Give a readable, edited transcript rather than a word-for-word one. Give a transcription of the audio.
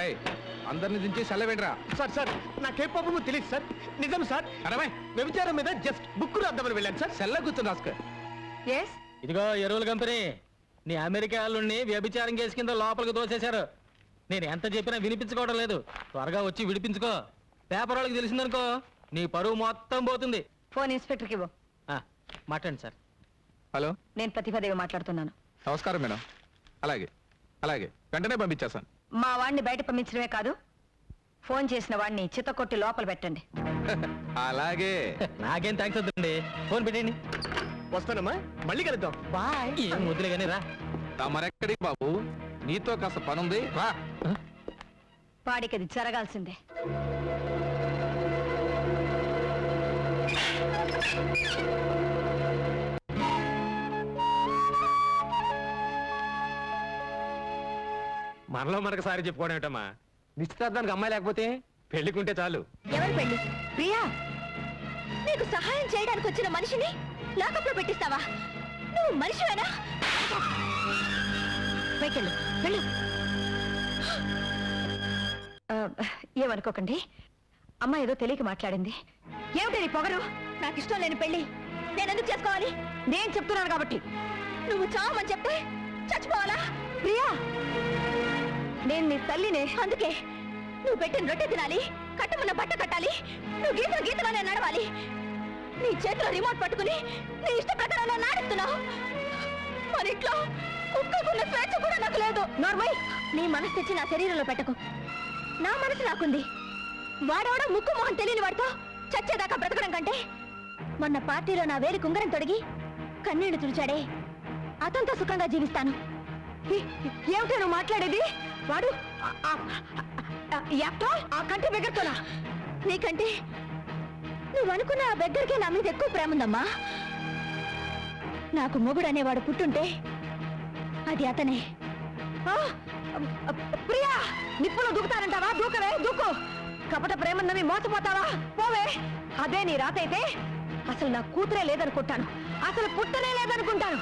రేయ్ అందరిని దించి సెలవేంట్రా. సార్ సార్ నాకేం పాపమో తెలియదు సార్. నిజం సార్. అరవై వ్యభిచారం మీద జస్ట్ బుక్ రాద్దామని వెళ్ళాను సార్. సెల్ల కూర్చొని రాసుకో. ఇదిగో ఎరువుల కంపెనీ, నీ అమెరికా వాళ్ళని వ్యభిచారం కేసు కింద లోపలికి దోసేశారు. నేను ఎంత చెప్పినా వినిపించుకోవడం లేదు. త్వరగా వచ్చి విడిపించుకో. పేపర్ వాళ్ళకి తెలిసిందనుకో నీ పరువు మొత్తం పోతుంది. ఫోన్ ఇన్స్పెక్టర్కి ఇవ్వు. మాట్లాడండి సార్. హలో, నేను ప్రతిభాదేవి మాట్లాడుతున్నాను. నమస్కారం మేడం. అలాగే అలాగే వెంటనే పంపించేస్తాను. మా వాడిని బయట పంపించడమే కాదు, ఫోన్ చేసిన వాడిని చిత్తకొట్టి లోపల పెట్టండి. అలాగే. నాకేం థ్యాంక్స్ వద్దండి, ఫోన్ పెట్టండి. వస్తానమ్మా, మళ్ళీ కలుద్దాం. బాయ్. ఏం వద్దులే కానీ రా. తమరెక్కడికి బాబు, నీతో కాస్త పనుంది రా. వాడికి అది జరగాల్సిందే. మనలో మనకు సారి చెప్పుకోవడం ఏమిటమ్మా? నిశ్చితార్థానికి అమ్మాయి లేకపోతే పెళ్లికుంటే చాలు. ఎవరు పెళ్లి? ప్రియా, నీకు సహాయం చేయడానికి వచ్చిన మనిషిని లాకప్లో పెట్టిస్తావా? నువ్వు మనిషివేనా? పైకెళ్ళు, వెళ్ళు. ఏమనుకోకండి, అమ్మ ఏదో తెలియక మాట్లాడింది. ఏమిటి నీ పొగరు? నాకు ఇష్టం లేని పెళ్లి నేను ఎందుకు చేసుకోవాలి? నేను చెప్తున్నాను కాబట్టి. నువ్వు చావమని చెప్తే చచ్చిపోవాలా? ప్రియా, నేను నీ తల్లినే. అందుకే నువ్వు పెట్టిన రొట్టె తినాలి, కట్టమన్న బట్ట కట్టాలి, నువ్వు గీతలు గీతలోనే నడవాలి. నీ చేతిలో రిమోట్ పట్టుకుని నీ ఇష్ట ప్రకారంలో నాడుస్తున్నావు. మన ఇంట్లో కుక్కకున్న స్వేచ్ఛ కూడా నాకు లేదు. నార్మల్, నీ మనసు తెచ్చి నా శరీరంలో పెట్టకు. నా మనసు నాకుంది. వాడవాడ ముక్కు మొహం తెలియని వాడితో చచ్చేదాకా బ్రతకడం కంటే మొన్న పార్టీలో నా వేలి కుంగరం తొడిగి కన్నీళ్లు తుడిచాడే, అతనితో సుఖంగా జీవిస్తాను. ఏమిటో నువ్వు మాట్లాడేది? వాడు ఆ కంటి బెగ్గరతోనా? నీకంటే నువ్వు అనుకున్న ఆ బెగ్గరికే నా మీద ఎక్కువ ప్రేమ ఉందమ్మా. నాకు మొగుడు అనేవాడు పుట్టుంటే అది అతనే. ప్రియా, నిప్పులో దూకుతానంటావా? దూకవే, దూకు. కపట ప్రేమన్నవి మోసపోతావా? పోవే. అదే నీ రాత అయితే అసలు నా కూతురే లేదనుకుంటాను, అసలు పుట్టనే లేదనుకుంటాను.